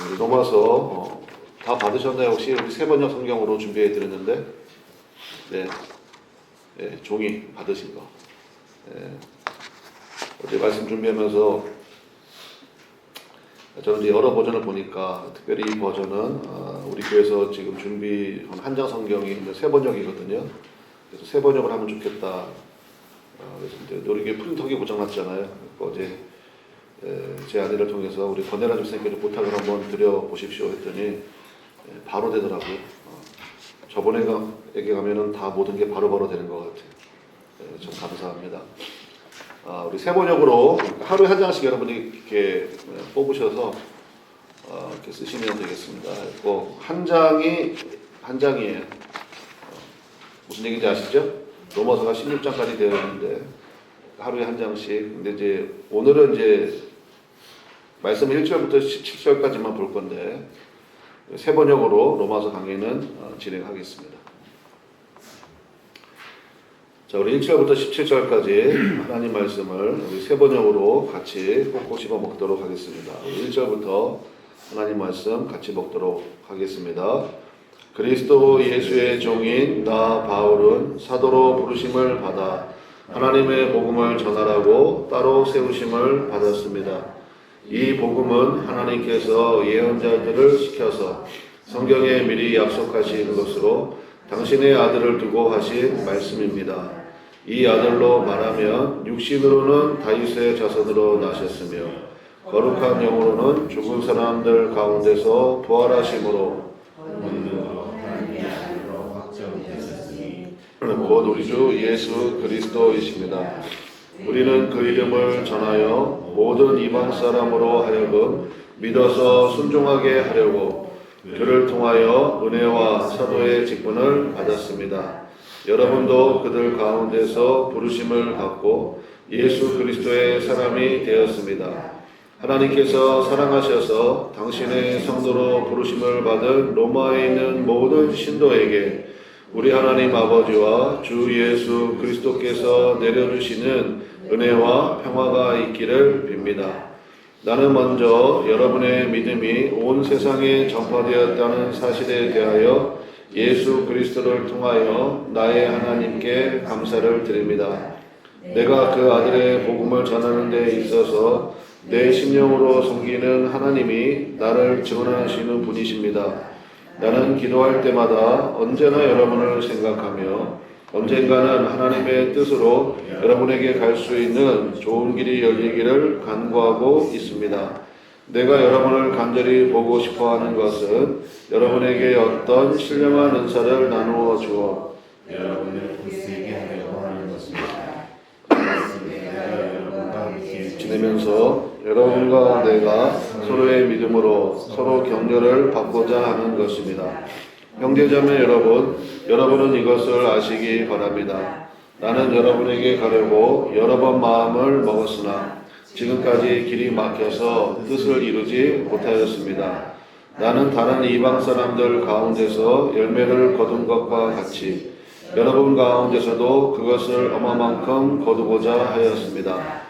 우리 로마서 다 받으셨나요? 혹시 우리 세 번역 성경으로 준비해 드렸는데, 네, 네, 종이 받으신 거. 네. 어제 말씀 준비하면서 저는 이제 여러 버전을 보니까 특별히 이 버전은 우리 교회에서 지금 준비한 한 장 성경이 이제 세 번역이거든요. 그래서 세 번역을 하면 좋겠다. 그래서 이제 우리 교회 프린터기 고장났잖아요. 어제 제 아내를 통해서 우리 권혜라 집사님께서 부탁을 한번 드려보십시오 했더니 바로 되더라고요. 저번에게 가면은 다 모든 게 바로바로 되는 것 같아요. 참 감사합니다. 우리 세 번역으로 하루에 한 장씩 여러분이 이렇게 뽑으셔서 이렇게 쓰시면 되겠습니다. 한 장이에요. 무슨 얘기인지 아시죠? 로마서가 16장까지 되어 있는데 하루에 한 장씩. 근데 이제 오늘은 이제 말씀 1절부터 17절까지만 볼 건데 세 번역으로 로마서 강의는 진행하겠습니다. 자, 우리 1절부터 17절까지 하나님 말씀을 우리 세 번역으로 같이 꼭꼭 씹어 먹도록 하겠습니다. 우리 1절부터 하나님 말씀 같이 먹도록 하겠습니다. 그리스도 예수의 종인 나 바울은 사도로 부르심을 받아 하나님의 복음을 전하라고 따로 세우심을 받았습니다. 이 복음은 하나님께서 예언자들을 시켜서 성경에 미리 약속하신 것으로 당신의 아들을 두고 하신 말씀입니다. 이 아들로 말하면 육신으로는 다윗의 자손으로 나셨으며 거룩한 영으로는 죽은 사람들 가운데서 부활하심으로 곧 우리 주 예수 그리스도이십니다. 우리는 그 이름을 전하여 모든 이방 사람으로 하여금 믿어서 순종하게 하려고 그를 통하여 은혜와 사도의 직분을 받았습니다. 여러분도 그들 가운데서 부르심을 받고 예수 그리스도의 사람이 되었습니다. 하나님께서 사랑하셔서 당신의 성도로 부르심을 받은 로마에 있는 모든 신도에게 우리 하나님 아버지와 주 예수 그리스도께서 내려주시는 은혜와 평화가 있기를 빕니다. 나는 먼저 여러분의 믿음이 온 세상에 전파되었다는 사실에 대하여 예수 그리스도를 통하여 나의 하나님께 감사를 드립니다. 내가 그 아들의 복음을 전하는 데 있어서 내 심령으로 섬기는 하나님이 나를 지원하시는 분이십니다. 나는 기도할 때마다 언제나 여러분을 생각하며 언젠가는 하나님의 뜻으로 여러분에게 갈 수 있는 좋은 길이 열리기를 간구하고 있습니다. 내가 여러분을 간절히 보고 싶어하는 것은 여러분에게 어떤 신령한 은사를 나누어 주어 여러분을 굳세게 하려고 하는 것입니다. 지내면서 여러분과 내가 서로의 믿음으로 서로 격려를 받고자 하는 것입니다. 형제자매 여러분, 여러분은 이것을 아시기 바랍니다. 나는 여러분에게 가려고 여러 번 마음을 먹었으나 지금까지 길이 막혀서 뜻을 이루지 못하였습니다. 나는 다른 이방 사람들 가운데서 열매를 거둔 것과 같이 여러분 가운데서도 그것을 얼마만큼 거두고자 하였습니다.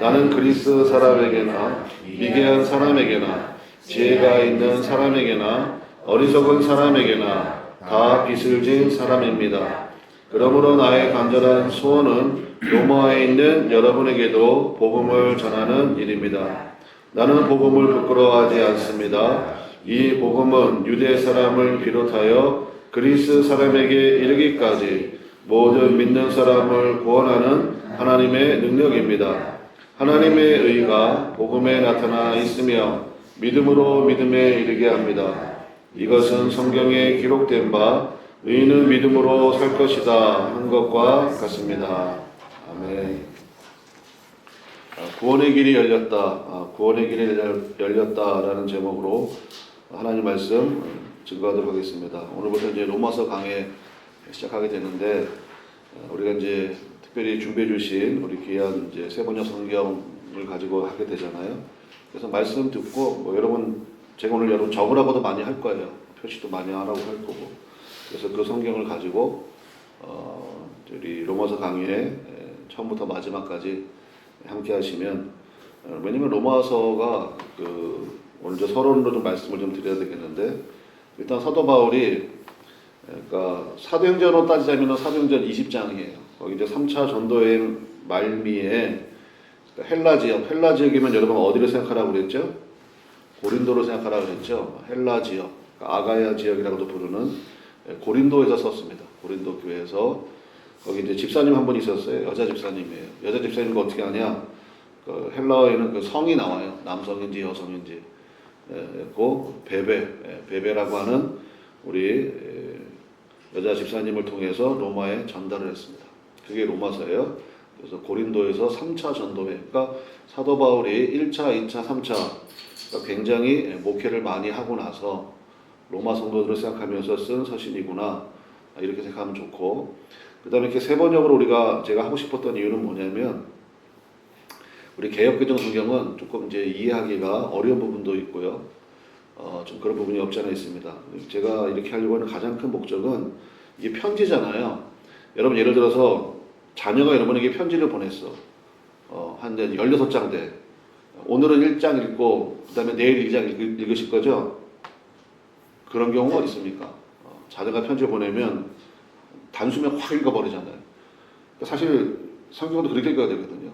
나는 그리스 사람에게나 미개한 사람에게나 지혜가 있는 사람에게나 어리석은 사람에게나 다 빚을 진 사람입니다. 그러므로 나의 간절한 소원은 로마에 있는 여러분에게도 복음을 전하는 일입니다. 나는 복음을 부끄러워하지 않습니다. 이 복음은 유대 사람을 비롯하여 그리스 사람에게 이르기까지 모든 믿는 사람을 구원하는 하나님의 능력입니다. 하나님의 의가 복음에 나타나 있으며 믿음으로 믿음에 이르게 합니다. 이것은 성경에 기록된 바 의인은 믿음으로 살 것이다 한 것과 같습니다. 아멘. 구원의 길이 열렸다. 구원의 길이 열렸다라는 제목으로 하나님 말씀 증거하도록 하겠습니다. 오늘부터 이제 로마서 강해 시작하게 되는데 우리가 이제 특별히 준비해 주신 우리 귀한 이제 세 번역 성경을 가지고 하게 되잖아요. 그래서 말씀 듣고 제가 오늘 여러분 적으라고도 많이 할 거예요. 표시도 많이 하라고 할 거고. 그래서 그 성경을 가지고 우리 로마서 강의에 처음부터 마지막까지 함께 하시면 왜냐면 로마서가 오늘 이제 서론으로 좀 말씀을 좀 드려야 되겠는데, 일단 사도 바울이 그러니까 사도행전으로 따지자면 사도행전 20장이에요. 거기 이제 3차 전도여행 말미에 헬라 지역이면 여러분 어디를 생각하라고 그랬죠? 고린도를 생각하라고 그랬죠. 헬라 지역, 그러니까 아가야 지역이라고도 부르는 고린도에서 썼습니다. 고린도 교회에서 거기 이제 집사님 한 분 있었어요. 여자 집사님이에요. 여자 집사님은 어떻게 하냐? 그 헬라어에는 그 성이 나와요. 남성인지 여성인지. 그 베베라고 하는 우리 여자 집사님을 통해서 로마에 전달을 했습니다. 그게 로마서예요. 그래서 고린도에서 3차 전도회, 그러니까 사도 바울이 1차, 2차, 3차 그러니까 굉장히 목회를 많이 하고 나서 로마 성도들을 생각하면서 쓴 서신이구나 이렇게 생각하면 좋고, 그 다음에 이렇게 세번역으로 제가 하고 싶었던 이유는 뭐냐면, 우리 개역개정 성경은 조금 이제 이해하기가 어려운 부분도 있고요. 좀 그런 부분이 없지 않아 있습니다. 제가 이렇게 하려고 하는 가장 큰 목적은, 이게 편지잖아요. 여러분 예를 들어서 자녀가 여러분에게 편지를 보냈어. 한 16장 돼. 오늘은 1장 읽고 그 다음에 내일 2장 읽으실 거죠? 그런 경우가 있습니까? 자녀가 편지를 보내면 단숨에 확 읽어버리잖아요. 그러니까 사실 성경도 그렇게 읽어야 되거든요.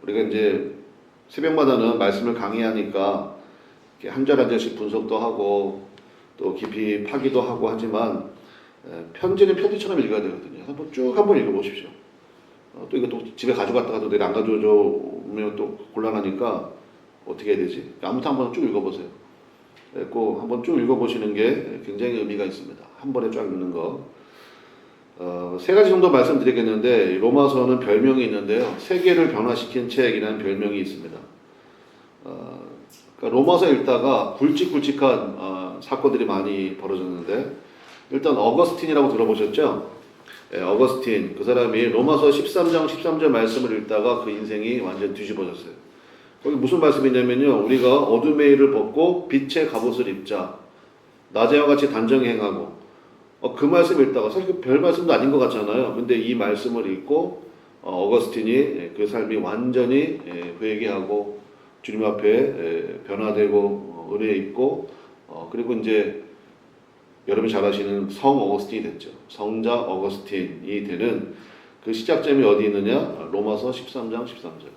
우리가 이제 새벽마다는 말씀을 강의하니까 한 절 한 절씩 분석도 하고 또 깊이 파기도 하고 하지만, 편지는 편지처럼 읽어야 되거든요. 한번 읽어보십시오. 또 이거 또 집에 가져갔다가도 내일 안 가져오면 또 곤란하니까 어떻게 해야 되지? 아무튼 한번 쭉 읽어보세요. 꼭 한번 쭉 읽어보시는 게 굉장히 의미가 있습니다. 한 번에 쫙 읽는 거. 세 가지 정도 말씀드리겠는데, 로마서는 별명이 있는데요. 세계를 변화시킨 책이라는 별명이 있습니다. 그러니까 로마서 읽다가 굵직굵직한 사건들이 많이 벌어졌는데, 일단 어거스틴이라고 들어보셨죠? 어거스틴, 그 사람이 로마서 13장 13절 말씀을 읽다가 그 인생이 완전 뒤집어졌어요. 거기 무슨 말씀이냐면요, 우리가 어둠의 일을 벗고 빛의 갑옷을 입자, 낮에와 같이 단정히 행하고. 그 말씀 읽다가 사실 별 말씀도 아닌 것 같잖아요. 근데 이 말씀을 읽고 어거스틴이 그 삶이 완전히 회개하고 주님 앞에 변화되고 은혜 입고, 그리고 이제 여러분이 잘 아시는 성 어거스틴이 됐죠. 성자 어거스틴이 되는 그 시작점이 어디 있느냐? 로마서 13장 13절.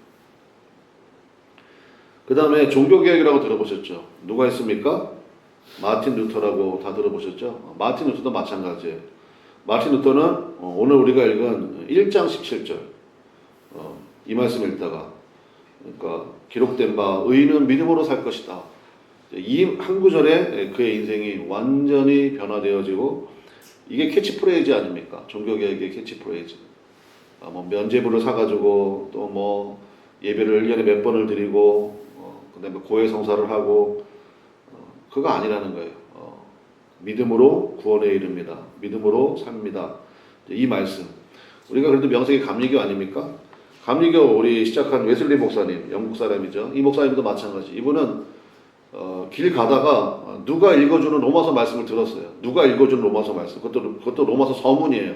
그 다음에 종교개혁이라고 들어보셨죠? 누가 했습니까? 마틴 루터라고 다 들어보셨죠? 마틴 루터도 마찬가지예요. 마틴 루터는 오늘 우리가 읽은 1장 17절 이 말씀 읽다가, 그러니까 기록된 바 의인은 믿음으로 살 것이다. 이 한 구절에 그의 인생이 완전히 변화되어지고, 이게 캐치프레이즈 아닙니까? 종교개혁의 캐치프레이즈. 뭐 면죄부를 사가지고 또 뭐 예배를 1년에 몇 번을 드리고 그다음에 고해성사를 하고, 그거 아니라는 거예요. 믿음으로 구원에 이릅니다. 믿음으로 삽니다. 이 말씀. 우리가 그래도 명색이 감리교 아닙니까? 감리교 우리 시작한 웨슬리 목사님, 영국 사람이죠. 이 목사님도 마찬가지. 이분은 길 가다가 누가 읽어주는 로마서 말씀을 들었어요. 누가 읽어주는 로마서 말씀. 그것도 로마서 서문이에요.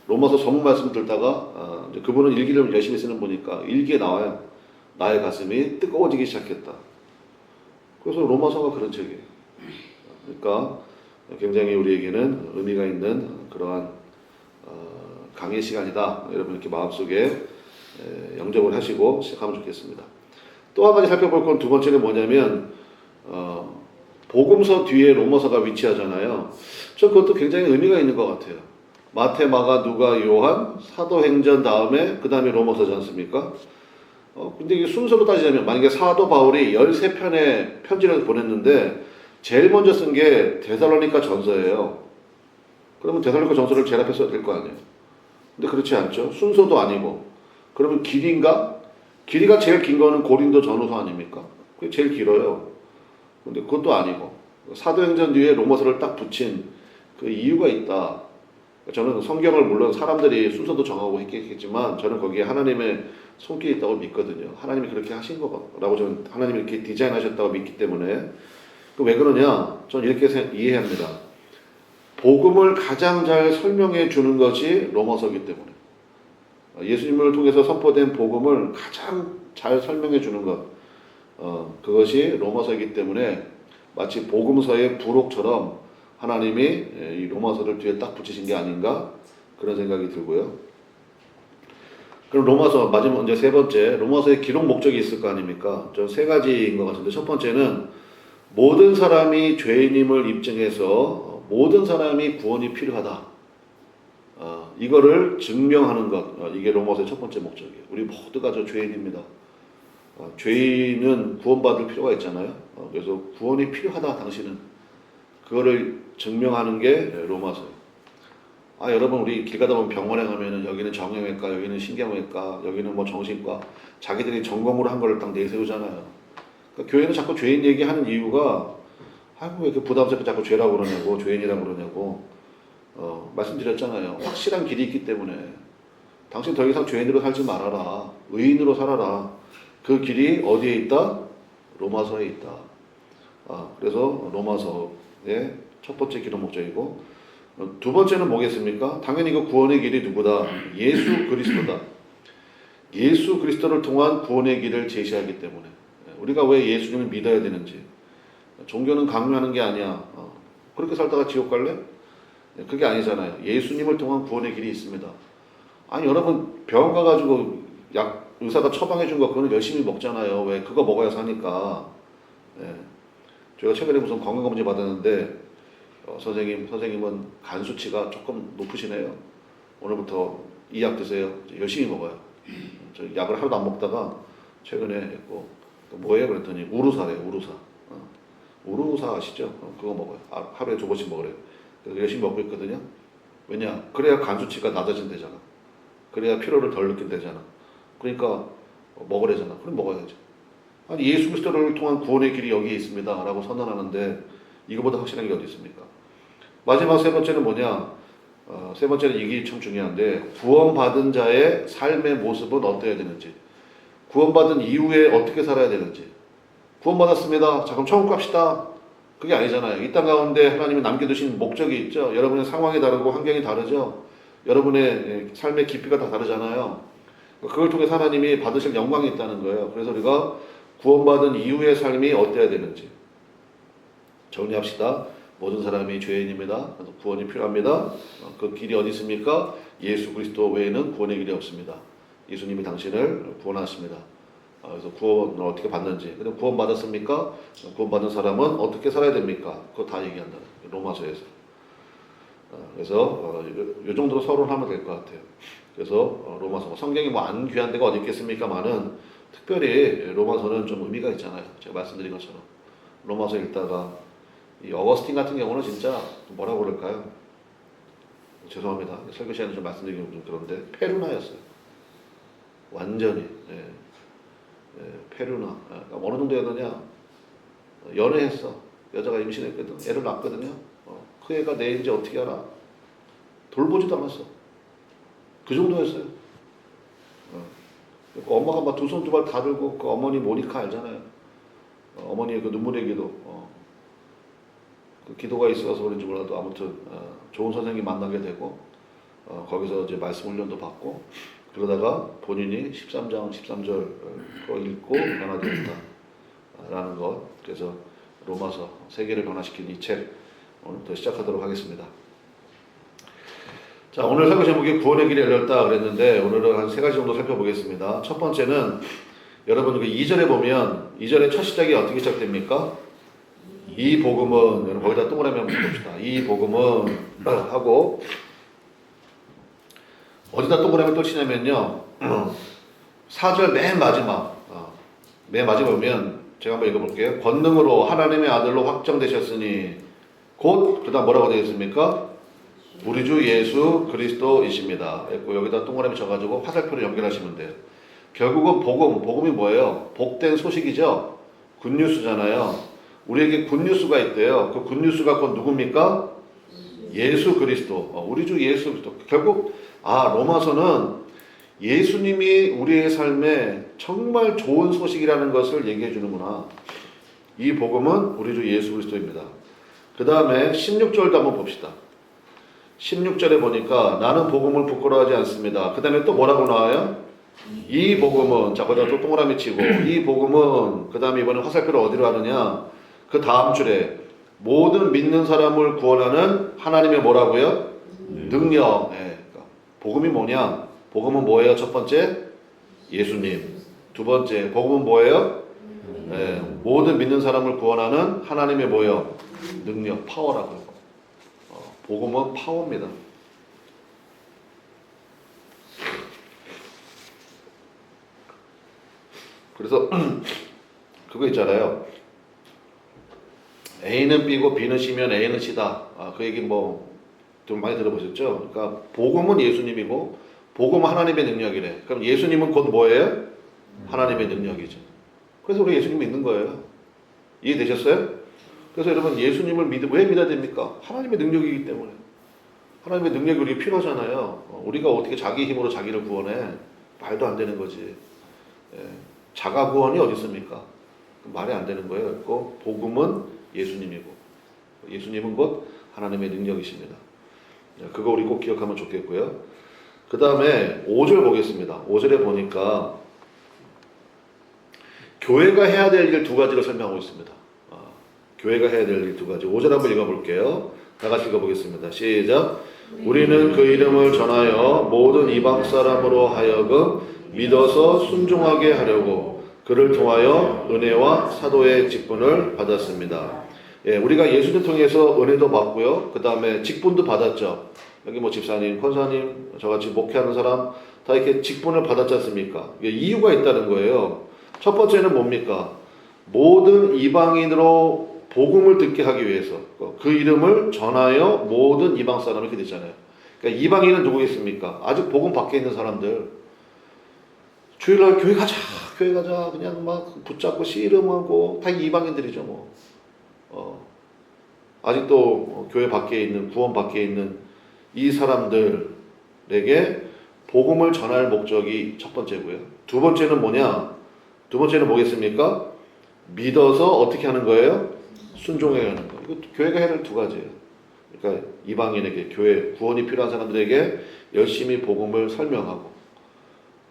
로마서 서문 말씀 듣다가 그분은 일기를 열심히 쓰는 분이니까 일기에 나와요. 나의 가슴이 뜨거워지기 시작했다. 그래서 로마서가 그런 책이에요. 그러니까 굉장히 우리에게는 의미가 있는 그러한 강의 시간이다. 여러분 이렇게 마음속에 영접을 하시고 시작하면 좋겠습니다. 또 한 가지 살펴볼 건 두 번째는 뭐냐면, 복음서 뒤에 로마서가 위치하잖아요. 저 그것도 굉장히 의미가 있는 것 같아요. 마태, 마가, 누가, 요한, 사도행전 다음에 그 다음에 로마서지 않습니까? 근데 이게 순서로 따지자면, 만약에 사도 바울이 13편의 편지를 보냈는데 제일 먼저 쓴 게 데살로니가 전서예요. 그러면 데살로니가 전서를 제일 앞에 써야 될 거 아니에요. 근데 그렇지 않죠. 순서도 아니고. 그러면 길이인가? 길이가 제일 긴 거는 고린도 전후서 아닙니까? 그게 제일 길어요. 근데 그것도 아니고, 사도행전 뒤에 로마서를 딱 붙인 그 이유가 있다. 저는 성경을 물론 사람들이 순서도 정하고 했겠지만, 저는 거기에 하나님의 손길이 있다고 믿거든요. 하나님이 그렇게 하신 거라고 저는, 하나님이 이렇게 디자인하셨다고 믿기 때문에. 왜 그러냐? 저는 이렇게 이해합니다. 복음을 가장 잘 설명해 주는 것이 로마서이기 때문에. 예수님을 통해서 선포된 복음을 가장 잘 설명해 주는 것. 그것이 로마서이기 때문에 마치 복음서의 부록처럼 하나님이 이 로마서를 뒤에 딱 붙이신 게 아닌가 그런 생각이 들고요. 그럼 로마서 마지막 이제 세 번째 로마서의 기록 목적이 있을 거 아닙니까? 저 세 가지인 것 같은데 첫 번째는 모든 사람이 죄인임을 입증해서 모든 사람이 구원이 필요하다. 이거를 증명하는 것 이게 로마서의 첫 번째 목적이에요. 우리 모두가 저 죄인입니다. 죄인은 구원받을 필요가 있잖아요. 그래서 구원이 필요하다 당신은 그거를 증명하는 게 로마서예요. 여러분 우리 길 가다 보면 병원에 가면은 여기는 정형외과, 여기는 신경외과, 여기는 뭐 정신과 자기들이 전공으로 한 거를 딱 내세우잖아요. 그러니까 교회는 자꾸 죄인 얘기하는 이유가 왜 이렇게 부담스럽게 자꾸 죄라고 그러냐고 죄인이라고 그러냐고 말씀드렸잖아요. 확실한 길이 있기 때문에 당신 더 이상 죄인으로 살지 말아라. 의인으로 살아라. 그 길이 어디에 있다? 로마서에 있다. 그래서 로마서의 첫 번째 기록 목적이고 두 번째는 뭐겠습니까? 당연히 그 구원의 길이 누구다? 예수 그리스도다. 예수 그리스도를 통한 구원의 길을 제시하기 때문에 우리가 왜 예수님을 믿어야 되는지 종교는 강요하는 게 아니야. 그렇게 살다가 지옥 갈래? 그게 아니잖아요. 예수님을 통한 구원의 길이 있습니다. 여러분 병원 가가지고 의사가 처방해 준 거 그거는 열심히 먹잖아요. 왜? 그거 먹어야 사니까. 제가 최근에 무슨 건강검진 받았는데 선생님은 간 수치가 조금 높으시네요. 오늘부터 이 약 드세요. 열심히 먹어요. 저 약을 하나도 안 먹다가 최근에 했고 뭐예요? 그랬더니 우루사래요. 우루사 아시죠? 그거 먹어요. 하루에 2번씩 먹으래요. 그래서 열심히 먹고 있거든요. 왜냐? 그래야 간 수치가 낮아진대잖아. 그래야 피로를 덜 느낀대잖아. 그러니까 먹으래잖아. 그럼 먹어야죠. 예수 그리스도를 통한 구원의 길이 여기에 있습니다. 라고 선언하는데 이거보다 확실한 게 어디 있습니까? 마지막 세 번째는 뭐냐? 세 번째는 이게 참 중요한데 구원받은 자의 삶의 모습은 어때야 되는지 구원받은 이후에 어떻게 살아야 되는지 구원받았습니다. 자 그럼 천국 갑시다. 그게 아니잖아요. 이 땅 가운데 하나님이 남겨두신 목적이 있죠. 여러분의 상황이 다르고 환경이 다르죠. 여러분의 삶의 깊이가 다 다르잖아요. 그걸 통해서 하나님이 받으실 영광이 있다는 거예요. 그래서 우리가 구원받은 이후의 삶이 어때야 되는지 정리합시다. 모든 사람이 죄인입니다. 구원이 필요합니다. 그 길이 어디 있습니까? 예수 그리스도 외에는 구원의 길이 없습니다. 예수님이 당신을 구원하십니다. 그래서 구원을 어떻게 받는지. 근데 구원 받았습니까? 구원받은 사람은 어떻게 살아야 됩니까? 그거 다 얘기한다. 로마서에서. 그래서 이 정도로 서론하면 될 것 같아요. 그래서 로마서 성경이 뭐 안 귀한 데가 어디 있겠습니까만은 특별히 로마서는 좀 의미가 있잖아요. 제가 말씀드린 것처럼 로마서 읽다가 이 어거스틴 같은 경우는 진짜 뭐라고 그럴까요? 죄송합니다. 설교 시간에 좀 말씀드리기 좀 그런데 페루나였어요. 완전히 페루나. 그러니까 어느 정도였느냐? 연애했어. 여자가 임신했거든. 애를 낳거든요. 그 애가 내 애인지 어떻게 알아? 돌보지도 않았어. 그 정도였어요. 엄마가 막 2손 2발 다 들고 그 어머니 모니카 알잖아요. 어머니의 그 눈물의 기도. 그 기도가 있어서 그런지 몰라도 아무튼 좋은 선생님 만나게 되고 거기서 이제 말씀 훈련도 받고 그러다가 본인이 13장 13절 거 읽고 변화되었다라는 것. 그래서 로마서 세계를 변화시킨 이 책 오늘부터 시작하도록 하겠습니다. 자, 오늘 설교 제목이 구원의 길이 열렸다 그랬는데 오늘은 한 3가지 정도 살펴보겠습니다. 첫 번째는 여러분 그 2절에 보면 2절의 첫 시작이 어떻게 시작됩니까? 이 복음은 여러분 거기다 동그라미 한번 봅시다. 이 복음은 하고 어디다 동그라미 또 치냐면요. 4절 맨 마지막 보면 제가 한번 읽어볼게요. 권능으로 하나님의 아들로 확정되셨으니 곧 그다음 뭐라고 되어 있습니까? 우리 주 예수 그리스도이십니다. 여기다 동그라미 쳐가지고 화살표를 연결하시면 돼요. 결국은 복음이 뭐예요? 복된 소식이죠. 굿뉴스잖아요. 우리에게 굿뉴스가 있대요. 그 굿뉴스가 곧 누굽니까? 예수 그리스도. 우리 주 예수 그리스도. 결국 로마서는 예수님이 우리의 삶에 정말 좋은 소식이라는 것을 얘기해 주는구나. 이 복음은 우리 주 예수 그리스도입니다. 그 다음에 16절도 한번 봅시다. 16절에 보니까 나는 복음을 부끄러워하지 않습니다. 그 다음에 또 뭐라고 나와요? 이 복음은 자 거기다 또 동그라미 치고 이 복음은 그 다음에 이번에 화살표를 어디로 하느냐 그 다음 줄에 모든 믿는 사람을 구원하는 하나님의 뭐라고요? 능력. 그러니까 복음이 뭐냐? 복음은 뭐예요? 첫 번째 예수님. 두 번째 복음은 뭐예요? 모든 믿는 사람을 구원하는 하나님의 뭐예요? 능력, 파워라고요. 복음은 파워입니다. 그래서 그거 있잖아요. A는 B고 B는 C면 A는 C다. 그 얘기 뭐 좀 많이 들어보셨죠? 그러니까 복음은 예수님이고 복음은 하나님의 능력이래. 그럼 예수님은 곧 뭐예요? 하나님의 능력이죠. 그래서 우리 예수님 믿는 거예요. 이해되셨어요? 그래서 여러분 예수님을 왜 믿어야 됩니까? 하나님의 능력이기 때문에. 하나님의 능력이 우리가 필요하잖아요. 우리가 어떻게 자기 힘으로 자기를 구원해? 말도 안 되는 거지. 자가 구원이 어디 있습니까? 말이 안 되는 거예요. 그리고 복음은 예수님이고 예수님은 곧 하나님의 능력이십니다. 그거 우리 꼭 기억하면 좋겠고요. 그 다음에 5절 보겠습니다. 5절에 보니까 교회가 해야 될 일 두 가지를 설명하고 있습니다. 교회가 해야 될 일 두 가지. 5절 한번 읽어볼게요. 다 같이 읽어보겠습니다. 시작. 우리는 그 이름을 전하여 모든 이방 사람으로 하여금 믿어서 순종하게 하려고 그를 통하여 은혜와 사도의 직분을 받았습니다. 우리가 예수를 통해서 은혜도 받고요. 그 다음에 직분도 받았죠. 여기 뭐 집사님, 권사님, 저같이 목회하는 사람 다 이렇게 직분을 받았지 않습니까? 이유가 있다는 거예요. 첫 번째는 뭡니까? 모든 이방인으로 복음을 듣게 하기 위해서 그 이름을 전하여 모든 이방 사람 이렇게 됐잖아요. 그러니까 이방인은 누구겠습니까? 아직 복음 밖에 있는 사람들. 주일날 교회 가자, 교회 가자, 그냥 막 붙잡고 씨름하고 다 이방인들이죠, 뭐. 아직도 교회 밖에 있는 구원 밖에 있는 이 사람들에게 복음을 전할 목적이 첫 번째고요. 두 번째는 뭐냐? 두 번째는 뭐겠습니까? 믿어서 어떻게 하는 거예요? 순종해야 하는 거. 이거 교회가 해야 될 두 가지예요. 그러니까 이방인에게 교회 구원이 필요한 사람들에게 열심히 복음을 설명하고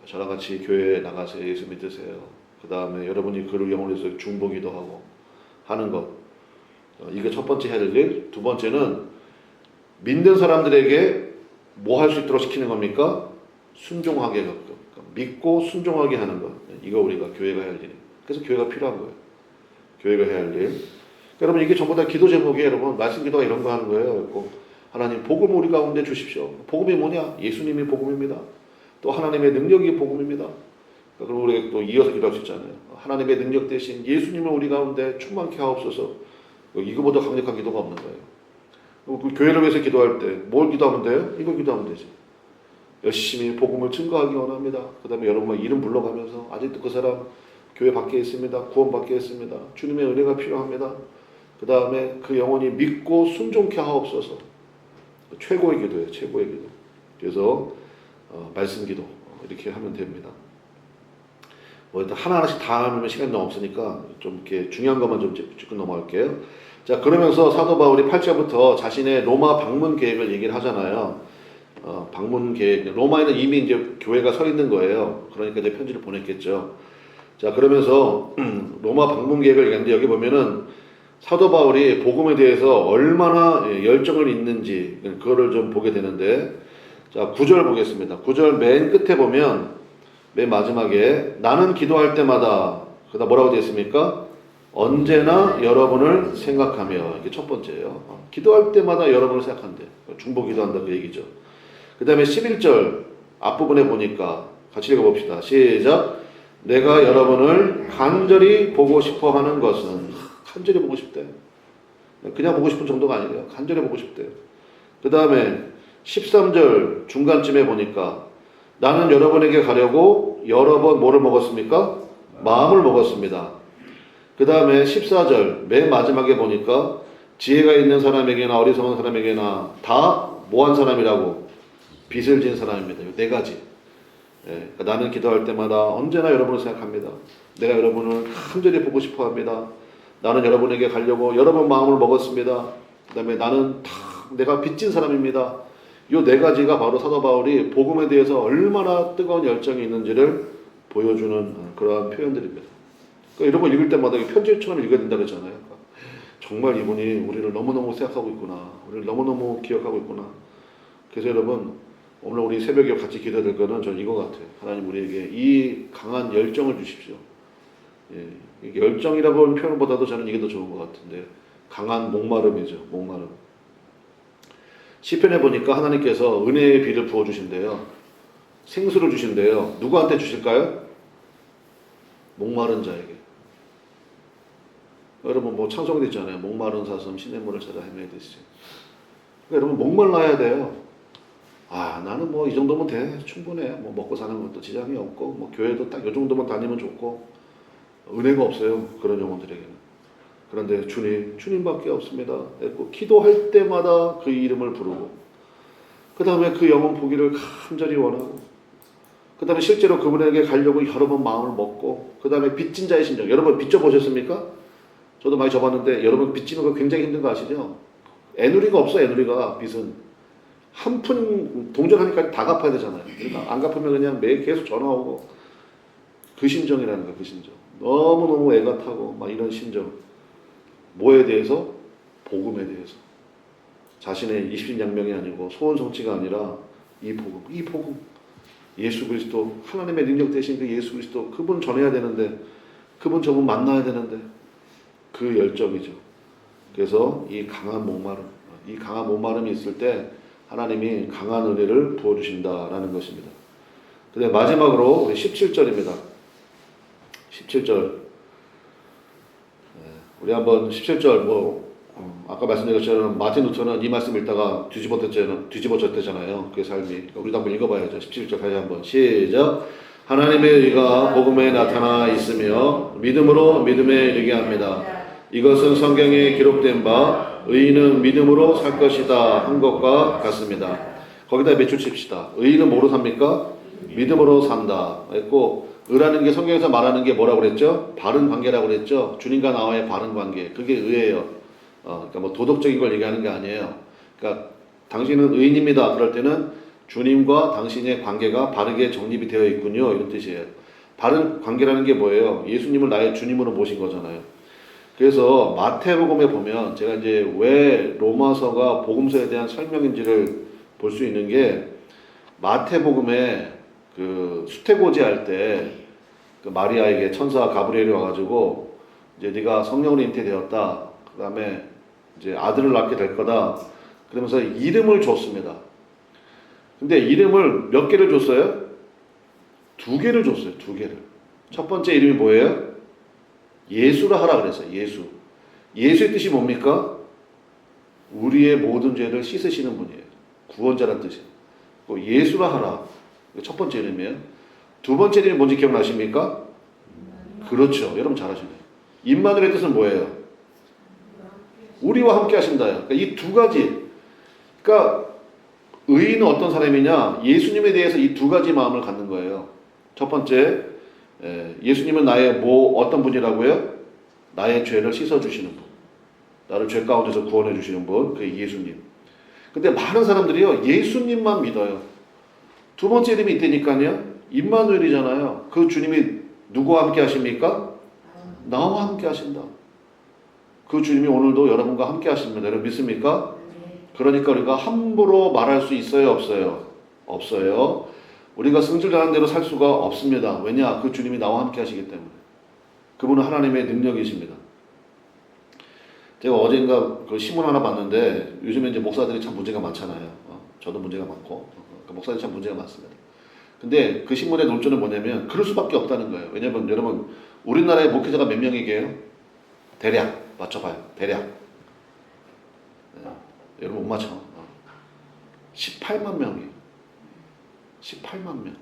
저랑 같이 교회에 나가서 예수 믿으세요. 그 다음에 여러분이 그를 영혼을 위해서 중보기도 하고 하는 것. 이게 첫 번째 해야 될 일. 두 번째는 믿는 사람들에게 뭐 할 수 있도록 시키는 겁니까? 순종하게 그러니까 믿고 순종하게 하는 것. 이거 우리가 교회가 해야 할 일이에요. 그래서 교회가 필요한 거예요. 교회가 해야 할 일. 여러분 이게 전부 다 기도 제목이 여러분 말씀 기도가 이런 거 하는 거예요. 하나님 복음을 우리 가운데 주십시오. 복음이 뭐냐? 예수님이 복음입니다. 또 하나님의 능력이 복음입니다. 그리고 우리가 또 이어서 기도할 수 있잖아요. 하나님의 능력 대신 예수님을 우리 가운데 충만케 하옵소서. 이거보다 강력한 기도가 없는 거예요. 그 교회를 위해서 기도할 때 뭘 기도하면 돼요? 이걸 기도하면 되지. 열심히 복음을 증거하기 원합니다. 그 다음에 여러분 이름 불러가면서 아직도 그 사람 교회 밖에 있습니다. 구원 밖에 있습니다. 주님의 은혜가 필요합니다. 그 다음에 그 영혼이 믿고 순종케 하옵소서. 최고의 기도예요. 최고의 기도. 그래서 말씀 기도 이렇게 하면 됩니다. 뭐 일단 하나하나씩 다 하면 시간이 너무 없으니까 좀 이렇게 중요한 것만 좀 짚고 넘어갈게요. 자, 그러면서 사도 바울이 8절부터 자신의 로마 방문 계획을 얘기를 하잖아요. 방문 계획. 로마에는 이미 이제 교회가 서 있는 거예요. 그러니까 이제 편지를 보냈겠죠. 자, 그러면서 로마 방문 계획을 얘기하는데 여기 보면은 사도 바울이 복음에 대해서 얼마나 열정을 있는지 그거를 좀 보게 되는데, 자, 9절 보겠습니다. 9절 맨 끝에 보면 맨 마지막에 나는 기도할 때마다 그다음 뭐라고 되어 있습니까? 언제나 여러분을 생각하며. 이게 첫 번째예요. 기도할 때마다 여러분을 생각한대. 중보 기도한다 그 얘기죠. 그 다음에 11절 앞부분에 보니까 같이 읽어봅시다. 시작. 내가 여러분을 간절히 보고 싶어 하는 것은, 간절히 보고 싶대. 그냥 보고 싶은 정도가 아니에요. 간절히 보고 싶대. 그 다음에 13절 중간쯤에 보니까 나는 여러분에게 가려고 여러 번 뭐를 먹었습니까? 마음을 먹었습니다. 그 다음에 14절 맨 마지막에 보니까 지혜가 있는 사람에게나 어리석은 사람에게나 다 뭐한 사람이라고? 빚을 진 사람입니다. 네 가지. 그러니까 나는 기도할 때마다 언제나 여러분을 생각합니다. 내가 여러분을 간절히 보고 싶어 합니다. 나는 여러분에게 가려고 여러 번 마음을 먹었습니다. 그 다음에 나는 다 내가 빚진 사람입니다. 이 네 가지가 바로 사도 바울이 복음에 대해서 얼마나 뜨거운 열정이 있는지를 보여주는 그러한 표현들입니다. 그러니까 이런 거 읽을 때마다 편지처럼 읽어야 된다 그랬잖아요. 그러니까 정말 이분이 우리를 너무너무 생각하고 있구나. 우리를 너무너무 기억하고 있구나. 그래서 여러분 오늘 우리 새벽에 같이 기도될 거는 저는 이거 같아요. 하나님 우리에게 이 강한 열정을 주십시오. 예, 열정이라고 하는 표현보다도 저는 이게 더 좋은 것 같은데 강한 목마름이죠. 목마름. 시편에 보니까 하나님께서 은혜의 비를 부어주신대요. 생수를 주신대요. 누구한테 주실까요? 목마른 자에게. 여러분 뭐 찬송도 있잖아요. 목마른 사슴 시냇물을 찾아 헤매듯이. 그러니까 여러분 목말라야 돼요. 아 나는 뭐 이 정도면 돼. 충분해. 뭐 먹고 사는 것도 지장이 없고 뭐 교회도 딱 이 정도만 다니면 좋고 은혜가 없어요. 그런 영혼들에게는. 그런데 주님밖에 없습니다. 기도할 때마다 그 이름을 부르고 그 다음에 그 영혼 보기를 간절히 원하고 그 다음에 실제로 그분에게 가려고 여러 번 마음을 먹고 그 다음에 빚진 자의 심정. 여러분 빚져 보셨습니까? 저도 많이 져봤는데 여러분 빚지는 거 굉장히 힘든 거 아시죠? 애누리가 없어. 애누리가 빚은 한 푼 동전하니까 다 갚아야 되잖아요. 그러니까 안 갚으면 그냥 매일 계속 전화 오고 그 심정이라는 거야. 그 심정. 너무너무 애가 타고 막 이런 심정. 뭐에 대해서? 복음에 대해서. 자신의 이신양명이 아니고 소원성취가 아니라 이 복음. 예수 그리스도 하나님의 능력 대신 그 예수 그리스도 그분 전해야 되는데 그분 저분 만나야 되는데 그 열정이죠. 그래서 이 강한 목마름이 있을 때 하나님이 강한 은혜를 부어주신다라는 것입니다. 근데 마지막으로 우리 17절입니다. 17절. 우리 한번 17절 아까 말씀드린 것처럼 마틴 루터는 이 말씀 읽다가 뒤집어졌대잖아요. 그 삶이. 우리도 한번 읽어봐야죠. 17절 다시 한번 시작. 하나님의 의가 복음에 나타나 있으며 믿음으로 믿음에 이르게 합니다. 이것은 성경에 기록된 바 의인은 믿음으로 살 것이다 한 것과 같습니다. 거기다 몇 줄 칩시다. 의인은 뭐로 삽니까? 믿음으로 산다 했고 의라는 게 성경에서 말하는 게 뭐라고 그랬죠? 바른 관계라고 그랬죠? 주님과 나와의 바른 관계. 그게 의예요. 그러니까 뭐 도덕적인 걸 얘기하는 게 아니에요. 그러니까 당신은 의인입니다. 그럴 때는 주님과 당신의 관계가 바르게 정립이 되어 있군요. 이런 뜻이에요. 바른 관계라는 게 뭐예요? 예수님을 나의 주님으로 모신 거잖아요. 그래서 마태복음에 보면 제가 이제 왜 로마서가 복음서에 대한 설명인지를 볼 수 있는 게 마태복음에 그 수태고지 할 때 그 마리아에게 천사 가브리엘이 와가지고 이제 네가 성령으로 잉태되었다. 그 다음에 이제 아들을 낳게 될 거다. 그러면서 이름을 줬습니다. 근데 이름을 몇 개를 줬어요? 2개를 줬어요. 2개를. 첫 번째 이름이 뭐예요? 예수라 하라 그랬어요. 예수. 예수의 뜻이 뭡니까? 우리의 모든 죄를 씻으시는 분이에요. 구원자란 뜻이에요. 예수라 하라. 첫 번째 이름이에요. 2번째 이름이 뭔지 기억나십니까? 그렇죠. 여러분 잘하시네요. 임마누엘의 뜻은 뭐예요? 우리와 함께 하신다요. 그러니까 이 2가지. 그러니까 의인은 어떤 사람이냐? 예수님에 대해서 이 2가지 마음을 갖는 거예요. 첫 번째, 예수님은 나의 어떤 분이라고요? 나의 죄를 씻어주시는 분. 나를 죄 가운데서 구원해 주시는 분. 그게 예수님. 근데 많은 사람들이요. 예수님만 믿어요. 2번째 이름이 있다니까요. 임마누엘이잖아요. 그 주님이 누구와 함께 하십니까? 나와 함께 하신다. 그 주님이 오늘도 여러분과 함께 하십니다. 여러분 믿습니까? 그러니까 우리가 함부로 말할 수 있어요? 없어요? 없어요. 우리가 승질나는 대로 살 수가 없습니다. 왜냐? 그 주님이 나와 함께 하시기 때문에. 그분은 하나님의 능력이십니다. 제가 어젠가 그 신문 하나 봤는데 요즘에 이제 목사들이 참 문제가 많잖아요. 저도 문제가 많고 목사들이 참 문제가 많습니다. 근데 그 신문의 논조는 뭐냐면 그럴 수밖에 없다는 거예요. 왜냐면 여러분 우리나라의 목회자가 몇 명이게요? 대략 맞춰봐요. 대략 여러분 못 맞춰. 18만 명이에요. 18만 명.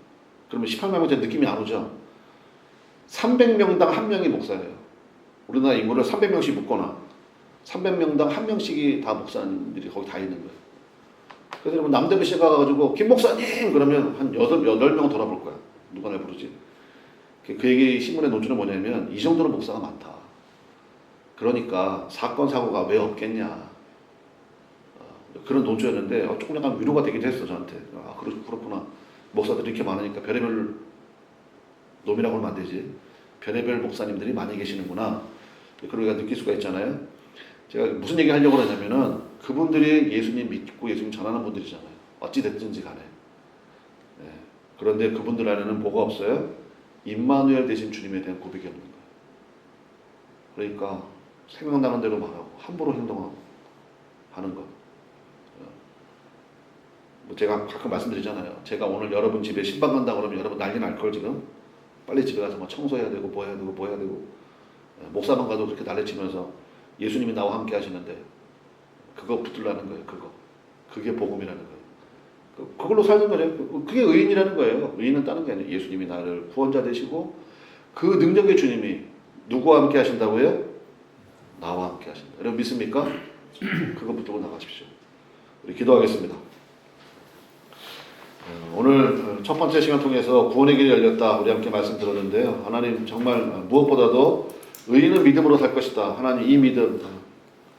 그러면 18만 명째 느낌이 안 오죠? 300명당 1명이 목사예요. 우리나라 인구를 300명씩 묶거나 300명당 1명씩이 다 목사님들이 거기 다 있는 거예요. 그래서 여러분 남대문시에 가가지고 김 목사님 그러면 한 8명 돌아볼 거야. 누가 날 부르지? 그 얘기 신문의 논조는 뭐냐면 이 정도는 목사가 많다. 그러니까 사건 사고가 왜 없겠냐. 그런 논조였는데 조금 약간 위로가 되긴 했어 저한테. 그렇구나. 목사들이 이렇게 많으니까 별의별 놈이라고 하면 안 되지. 별의별 목사님들이 많이 계시는구나. 그러니까 느낄 수가 있잖아요. 제가 무슨 얘기 하려고 하냐면은 그분들이 예수님 믿고 예수님 전하는 분들이잖아요. 어찌 됐든지 간에. 네. 그런데 그분들 안에는 뭐가 없어요? 임마누엘 되신 주님에 대한 고백이 없는 거예요. 그러니까 생각나는 대로 말하고 함부로 행동하고 하는 것. 제가 가끔 말씀드리잖아요. 제가 오늘 여러분 집에 신방 간다 그러면 여러분 난리 날 걸 지금. 빨리 집에 가서 뭐 청소해야 되고 뭐 해야 되고 뭐 해야 되고. 목사만 가도 그렇게 난리치면서 예수님이 나와 함께 하시는데 그거 붙들라는 거예요. 그게 복음이라는 거예요. 그걸로 살는 거죠. 그게 의인이라는 거예요. 의인은 다른 게 아니에요. 예수님이 나를 구원자 되시고 그 능력의 주님이 누구와 함께 하신다고요? 나와 함께 하신다. 여러분 믿습니까? 그거 붙들고 나가십시오. 우리 기도하겠습니다. 오늘 첫 번째 시간 통해서 구원의 길이 열렸다 우리 함께 말씀 들었는데요. 하나님 정말 무엇보다도 의인은 믿음으로 살 것이다. 하나님 이 믿음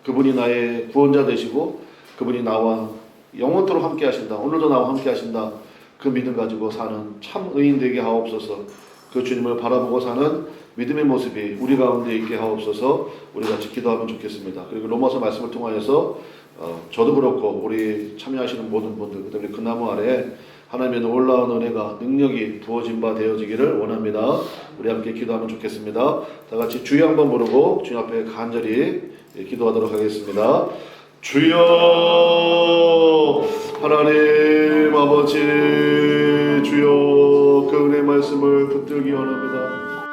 그분이 나의 구원자 되시고 그분이 나와 영원토록 함께 하신다. 오늘도 나와 함께 하신다. 그 믿음 가지고 사는 참 의인 되게 하옵소서. 그 주님을 바라보고 사는 믿음의 모습이 우리 가운데 있게 하옵소서. 우리 같이 기도하면 좋겠습니다. 그리고 로마서 말씀을 통하여서 저도 그렇고 우리 참여하시는 모든 분들 그다음에 그 나무 아래 하나님의 놀라운 은혜가 능력이 부어진 바 되어지기를 원합니다. 우리 함께 기도하면 좋겠습니다. 다 같이 주여 한번 부르고 주님 앞에 간절히 기도하도록 하겠습니다. 주여 하나님 아버지 주여 그 은혜 말씀을 붙들기 원합니다.